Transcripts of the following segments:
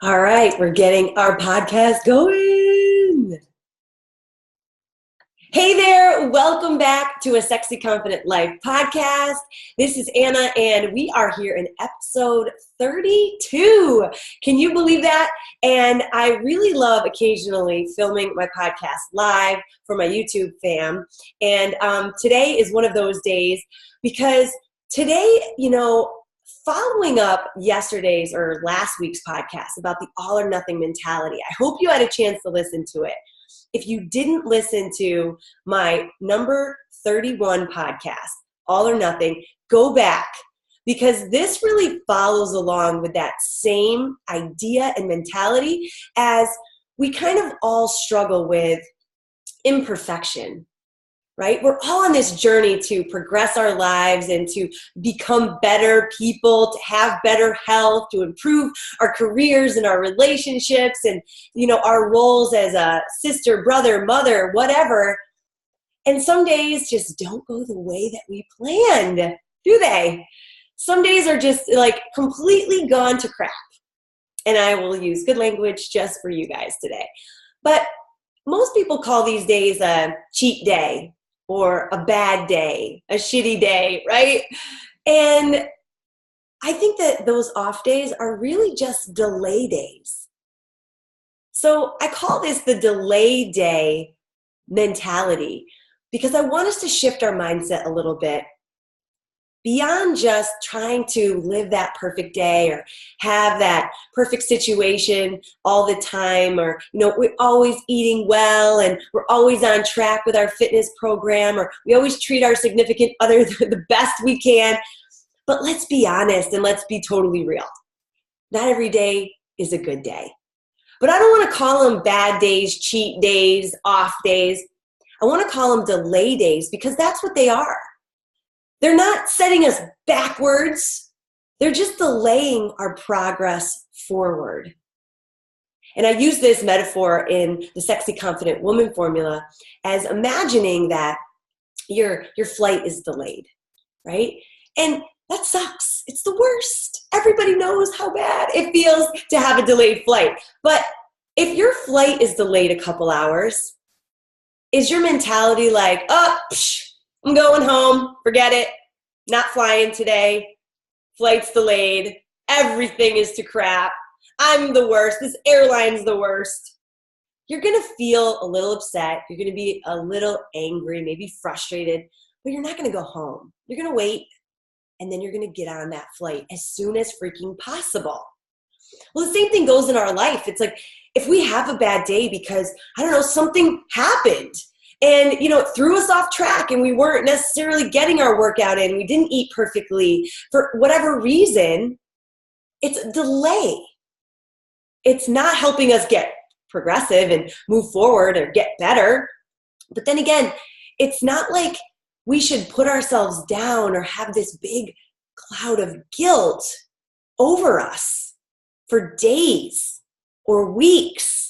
All right, we're getting our podcast going. Hey there, welcome back to a Sexy Confident Life podcast. This is Anna, and we are here in episode 32. Can you believe that? And I really love occasionally filming my podcast live for my YouTube fam. And today is one of those days because today, following up yesterday's or last week's podcast about the all or nothing mentality, I hope you had a chance to listen to it. If you didn't listen to my number 31 podcast, All or Nothing, go back because this really follows along with that same idea and mentality as we kind of all struggle with imperfection. Right? We're all on this journey to progress our lives and to become better people, to have better health, to improve our careers and our relationships and, our roles as a sister, brother, mother, whatever. And some days just don't go the way that we planned, do they? Some days are just like completely gone to crap. And I will use good language just for you guys today. But most people call these days a cheat day, or a bad day, a shitty day, right? And I think that those off days are really just delay days. So I call this the delay day mentality because I want us to shift our mindset a little bit beyond just trying to live that perfect day or have that perfect situation all the time, or, we're always eating well and we're always on track with our fitness program, or we always treat our significant other the best we can. But let's be honest and let's be totally real. Not every day is a good day. But I don't want to call them bad days, cheat days, off days. I want to call them delay days because that's what they are. They're not setting us backwards. They're just delaying our progress forward. And I use this metaphor in the Sexy Confident Woman formula as imagining that your flight is delayed, right? And that sucks. It's the worst. Everybody knows how bad it feels to have a delayed flight. But if your flight is delayed a couple hours, is your mentality like, I'm going home, forget it, not flying today, flight's delayed, everything is to crap, I'm the worst, this airline's the worst? You're gonna feel a little upset, you're gonna be a little angry, maybe frustrated, but you're not gonna go home. You're gonna wait, and then you're gonna get on that flight as soon as freaking possible. Well, the same thing goes in our life. It's like, if we have a bad day because, something happened, and, it threw us off track and we weren't necessarily getting our workout in, we didn't eat perfectly, for whatever reason, it's a delay. It's not helping us get progressive and move forward or get better. But then again, it's not like we should put ourselves down or have this big cloud of guilt over us for days or weeks.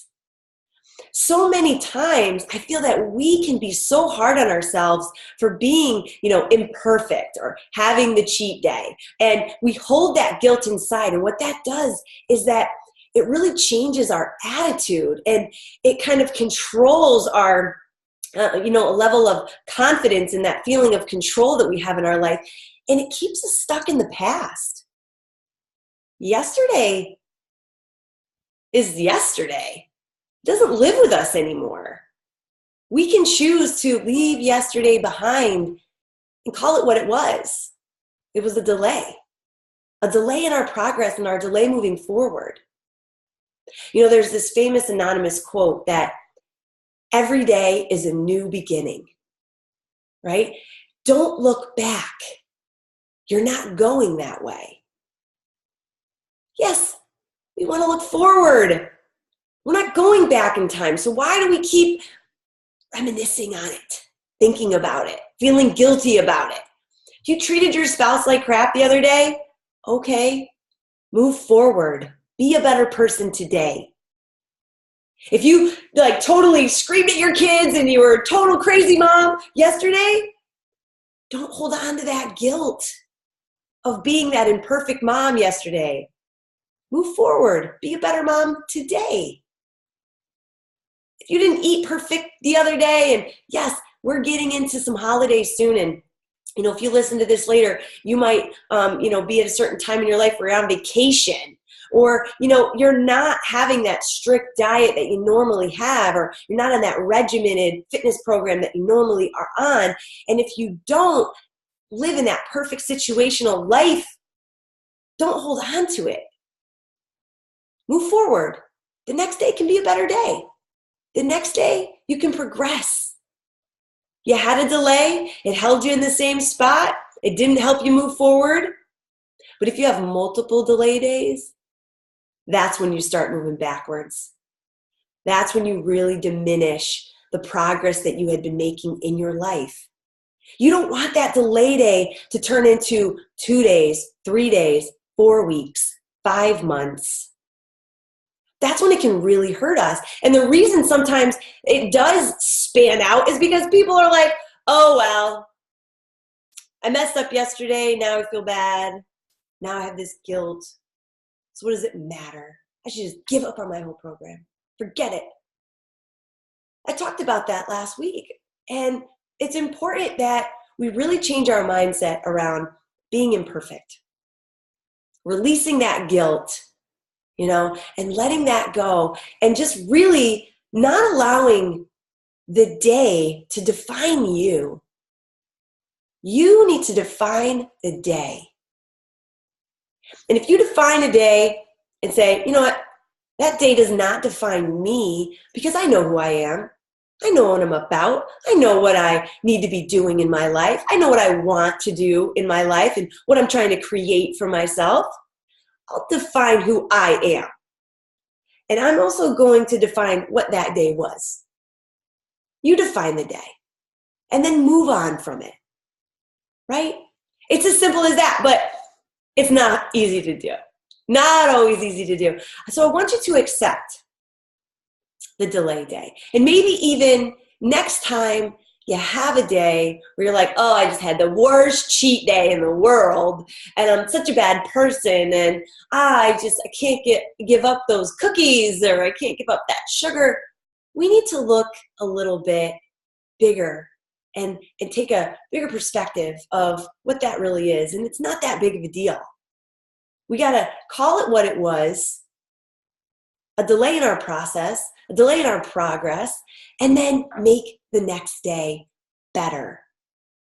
So many times I feel that we can be so hard on ourselves for being, imperfect or having the cheat day. And we hold that guilt inside. And what that does is that it really changes our attitude, and it kind of controls our, level of confidence and that feeling of control that we have in our life. And it keeps us stuck in the past. Yesterday is yesterday. Doesn't live with us anymore. We can choose to leave yesterday behind and call it what it was. It was a delay in our progress and our delay moving forward. There's this famous anonymous quote that every day is a new beginning, right? Don't look back. You're not going that way. Yes, we want to look forward. We're not going back in time. So why do we keep reminiscing on it, thinking about it, feeling guilty about it? You treated your spouse like crap the other day? Okay, move forward. Be a better person today. If you totally screamed at your kids and you were a total crazy mom yesterday, don't hold on to that guilt of being that imperfect mom yesterday. Move forward. Be a better mom today. If you didn't eat perfect the other day, and yes, we're getting into some holidays soon, and if you listen to this later, you might, be at a certain time in your life where you're on vacation, or, you're not having that strict diet that you normally have, or you're not on that regimented fitness program that you normally are on. And if you don't live in that perfect situational life, don't hold on to it. Move forward. The next day can be a better day. The next day, you can progress. You had a delay. It held you in the same spot. It didn't help you move forward. But if you have multiple delay days, that's when you start moving backwards. That's when you really diminish the progress that you had been making in your life. You don't want that delay day to turn into 2 days, 3 days, 4 weeks, 5 months. That's when it can really hurt us. And the reason sometimes it does span out is because people are like, oh, well, I messed up yesterday. Now I feel bad. Now I have this guilt. So what does it matter? I should just give up on my whole program. Forget it. I talked about that last week. And it's important that we really change our mindset around being imperfect. Releasing that guilt, and letting that go, and just really not allowing the day to define you. You need to define the day. And if you define a day and say, you know what, that day does not define me, because I know who I am. I know what I'm about. I know what I need to be doing in my life. I know what I want to do in my life and what I'm trying to create for myself. I'll define who I am. And I'm also going to define what that day was. You define the day and then move on from it, right? It's as simple as that, but it's not easy to do. Not always easy to do. So I want you to accept the delay day. And maybe even next time you have a day where you're like, oh, I just had the worst cheat day in the world, and I'm such a bad person, and I can't give up those cookies, or I can't give up that sugar. We need to look a little bit bigger and take a bigger perspective of what that really is. And it's not that big of a deal. We got to call it what it was, a delay in our process, a delay in our progress, and then make the next day better.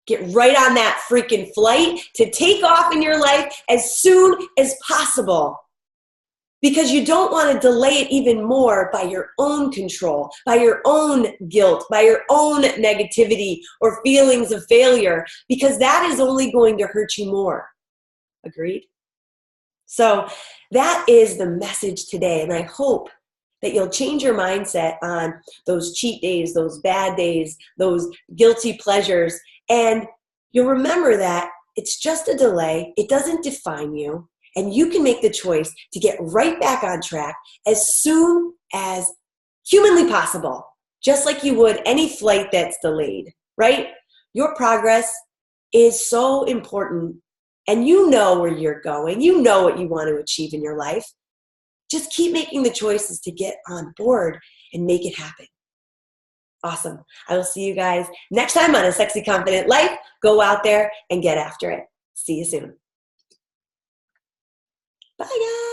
Get right on that freaking flight to take off in your life as soon as possible, because you don't want to delay it even more by your own control, by your own guilt, by your own negativity or feelings of failure, because that is only going to hurt you more. Agreed? So that is the message today, and I hope that you'll change your mindset on those cheat days, those bad days, those guilty pleasures, and you'll remember that it's just a delay. It doesn't define you, and you can make the choice to get right back on track as soon as humanly possible, just like you would any flight that's delayed, right? Your progress is so important, and you know where you're going. You know what you want to achieve in your life. Just keep making the choices to get on board and make it happen. Awesome. I will see you guys next time on A Sexy Confident Life. Go out there and get after it. See you soon. Bye, guys.